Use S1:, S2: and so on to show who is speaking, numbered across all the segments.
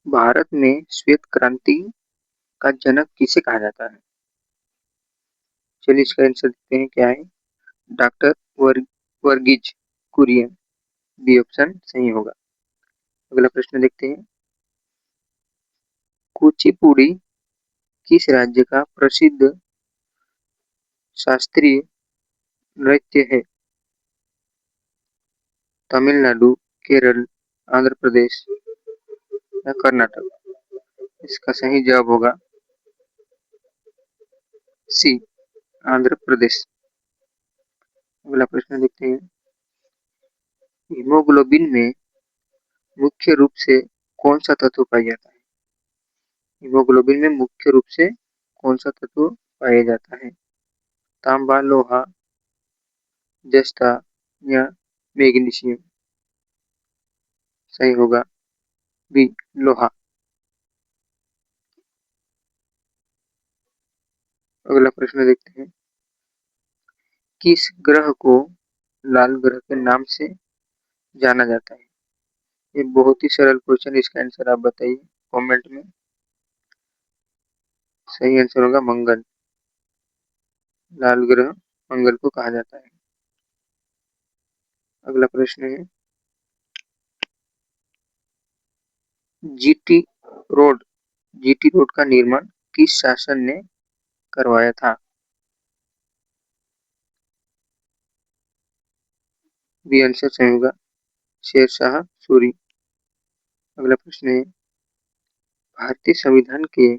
S1: भारत में श्वेत क्रांति का जनक किसे कहा जाता है? चलिए इसका आंसर देखते हैं क्या है। Doctor Varghese Kurien. B option सही होगा। अगला प्रश्न देखते हैं। कुचिपुड़ी किस राज्य का प्रसिद्ध शास्त्रीय नृत्य है? तमिलनाडु, केरल, आंध्र प्रदेश या कर्नाटक? इसका सही जवाब होगा सी, आंध्र प्रदेश। अगला प्रश्न देखते हैं। हीमोग्लोबिन में मुख्य रूप से कौन सा तत्व पाया जाता है? हीमोग्लोबिन में मुख्य रूप से कौन सा तत्व पाया जाता है? तांबा, लोहा, जस्ता या मैग्नीशियम? सही होगा बी, लोहा। अगला प्रश्न देखते हैं। किस ग्रह को लाल ग्रह के नाम से जाना जाता है? ये बहुत ही सरल क्वेश्चन, इसका आंसर आप बताइए कमेंट में। सही आंसर होगा मंगल। लाल ग्रह मंगल को कहा जाता है। अगला प्रश्न है। जीटी रोड जीटी रोड का निर्माण किस शासन ने करवाया था? बी आंसर सही होगा शेरशाह सूरी। अगला प्रश्न है। भारतीय संविधान के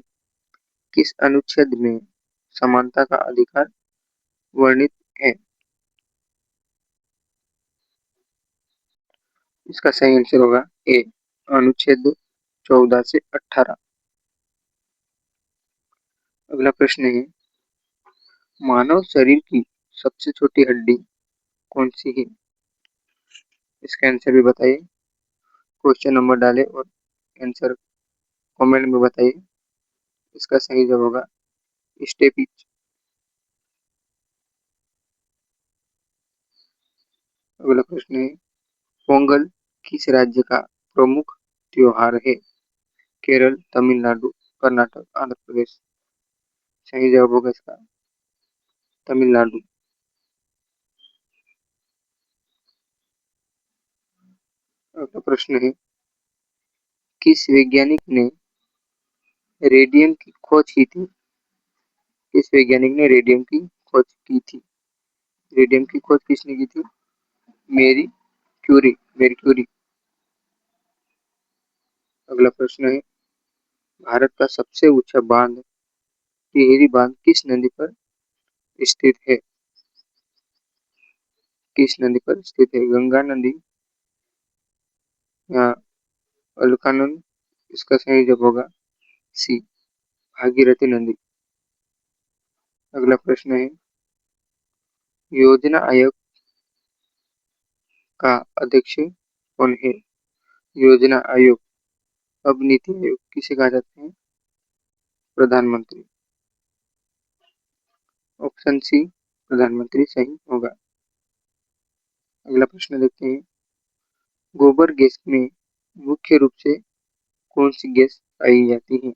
S1: किस अनुच्छेद में समानता का अधिकार वर्णित है? इसका सही आंसर होगा ए, अनुच्छेद 14 से 18। अगला प्रश्न है। मानव शरीर की सबसे छोटी हड्डी कौन सी है? इसका आंसर भी बताइए। क्वेश्चन नंबर डालें और आंसर कमेंट में बताइए। इसका सही जवाब होगा स्टेपिच। अगला प्रश्न है। पोंगल किस राज्य का प्रमुख त्योहार है? केरल, तमिलनाडु, कर्नाटक, आंध्र प्रदेश? सही जवाब होगा इसका तमिलनाडु। अगला प्रश्न है। किस वैज्ञानिक ने रेडियम की खोज की थी? किस वैज्ञानिक ने रेडियम की खोज की थी? रेडियम की खोज किसने की थी? मेरी क्यूरी, मेरी क्यूरी। अगला प्रश्न है। भारत का सबसे ऊंचा बांध टिहरी बांध किस नदी पर स्थित है? किस नदी पर स्थित है? गंगा नदी या अलकानंद? इसका सही जवाब होगा सी, भागीरथी नदी। अगला प्रश्न है। योजना आयोग का अध्यक्ष कौन है? योजना आयोग, अब नीति आयोग किसे कहा जाता है? प्रधानमंत्री। ऑप्शन सी, प्रधानमंत्री सही होगा। अगला प्रश्न देखते हैं। गोबर गैस में मुख्य रूप से कौन सी गैस पाई जाती है?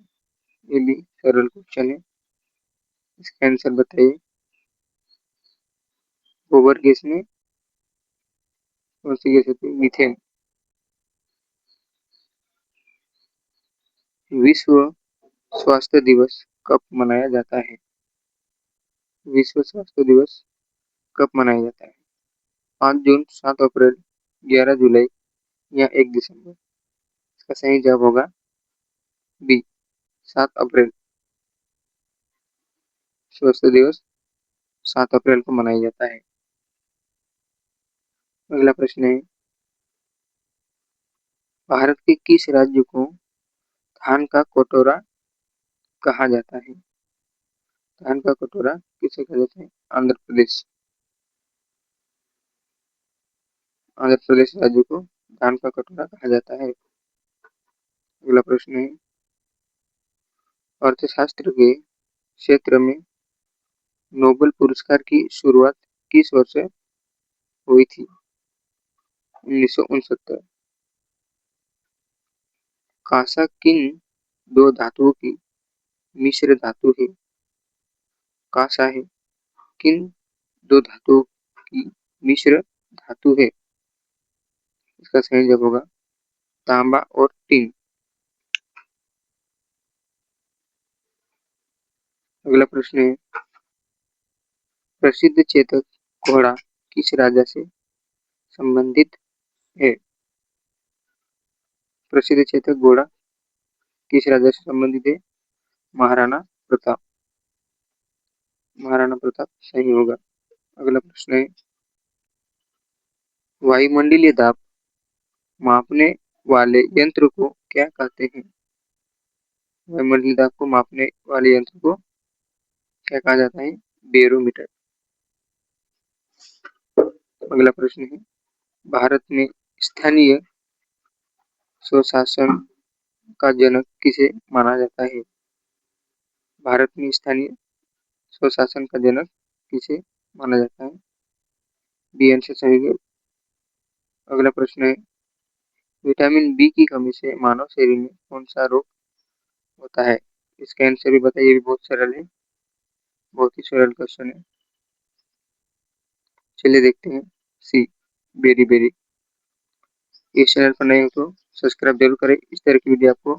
S1: ये भी सरल क्वेश्चन है, इसका आंसर बताइए। गोबर गैस में कौन सी गैस होती है? मीथेन। विश्व स्वास्थ्य दिवस कब मनाया जाता है? विश्व स्वास्थ्य दिवस कब मनाया जाता है? 5 जून, 7 अप्रैल, 11 जुलाई या 1 दिसंबर? इसका सही जवाब होगा बी, 7 अप्रैल। स्वास्थ्य दिवस 7 अप्रैल को मनाया जाता है। अगला प्रश्न है। भारत के किस राज्य को धान का कटोरा कहा जाता है? धान का कटोरा किसे कहा जाता है? आंध्र प्रदेश। आंध्र प्रदेश राज्य को धान का कटोरा कहा जाता है। अगला प्रश्न है। अर्थशास्त्र के क्षेत्र में नोबेल पुरस्कार की शुरुआत किस वर्ष हुई थी? 1969, कांसा किन दो धातुओं की मिश्र धातु है? कांसा है किन दो धातुओं की मिश्र धातु है? इसका सही जवाब होगा तांबा और टिन। अगला प्रश्न है, प्रसिद्ध चेतक घोड़ा किस राजा से संबंधित है? प्रसिद्ध चेतक घोड़ा किस राजा से संबंधित है? महाराणा प्रताप। महाराणा प्रताप सही होगा। अगला प्रश्न है, वायुमंडलीय दाब मापने वाले यंत्र को क्या कहते हैं? वायुमंडलीय दाब को मापने वाले यंत्र को क्या कहा जाता है? बेरोमीटर। अगला प्रश्न है, भारत में स्थानीय स्वशासन का जनक किसे माना जाता है? भारत में स्थानीय स्वशासन का जनक किसे माना जाता है? बी आंसर सही है। अगला प्रश्न है, विटामिन बी की कमी से मानव शरीर में कौन सा रोग होता है? इसका आंसर भी बताइए, भी बहुत सरल है, बहुत ही सरल क्वेश्चन है। चलिए देखते हैं, सी बेरी बेरी। इस चैनल पर नए हो तो सब्सक्राइब जरूर करें। इस तरह की वीडियो आपको